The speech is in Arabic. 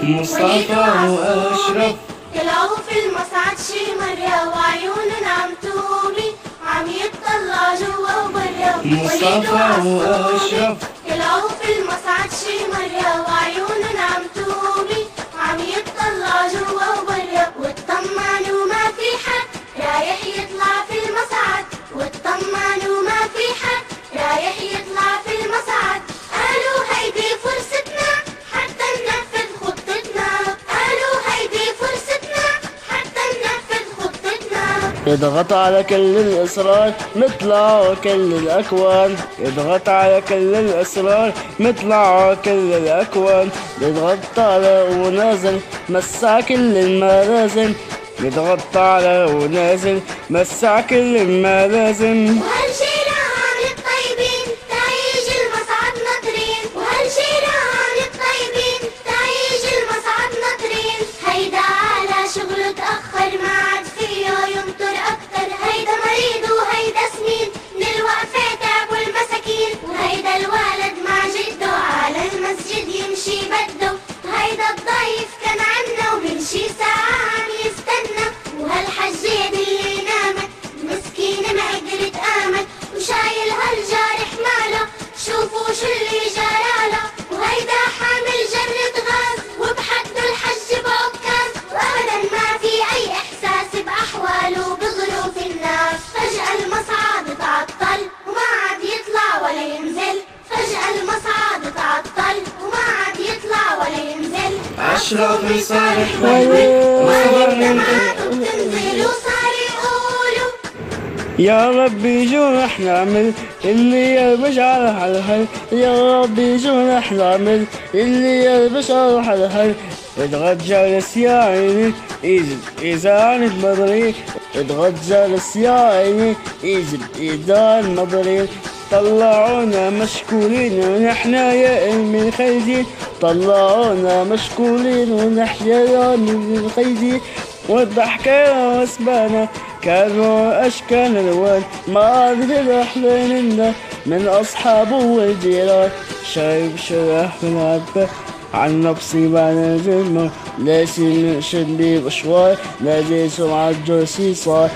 مصطفى وأشرف طلعوا في المصعد شي مرة وعيوننا عم تومي عم يطلع جوا وبرا. مصطفى وأشرف طلعوا في المصعد شي مرة وعيوننا عم تومي عم يطلع جوا وبرا. واطمن وما في حد رايح يطلع في المصعد، واطمن وما في حد رايح يطلع في المصعد. قالوا هيدي فرصتنا حتى ننفذ خطتنا، قالوا هيدي فرصتنا حتى ننفذ خطتنا. يضغط على كل الأسرار مطلع كل الأكوان، يضغط على كل الأسرار مطلع كل الأكوان. يضغط على ونازل مسع كل الملازم، يضغط على ونازل مسع كل الملازم. وهالشيلة عن الطيبين تعيش المصعد ناطرين، وهالشيلة عن الطيبين تعيش المصعد ناطرين. هيدا على شغله تأخر ما عاد فيه ينطر أكتر، هيدا مريض وهيدا سمين من الوقفة تعبوا المساكين. وهيدا الولد مع جده على المسجد يمشي بده، هيدا الضيف كان عنا ومن شي ساعة عم يستنى. وهالحجة اللي نامت مسكينة ما قدرت قامت وشايل هالجارح ماله، شوفوا شو اللي جراله. وهيدا حامل جرة غاز وبحده الحج بعكاز، وابدا ما في اي احساس باحواله وبظروف الناس. فجأة المصعد تعطل وما عاد يطلع ولا ينزل، فجأة المصعد تعطل وما عاد يطلع ولا ينزل. أشرف صالح وهبي وصبر من بتنزل وصار يقولوا يا ربي شو رح نعمل اللي يلبش على حالحل، يا ربي شو رح نعمل اللي يلبش على حالحل. اضغط جالس يا عيني اجب اذا المضري، اضغط جالس يا عيني اجب اذا المضري. طلعونا مشكورين ونحنا يا امي خايزين، طلعونا مشكورين ونحنا يا امي خايزين. والضحكة واسبانا كانوا أشكال الوان، ما عاد أحلامنا من أصحابه والجيران. شايف شرح من عبه عن نفسي بعد جمع، ليش نشد بشوار لازم سمعة جرسي صار.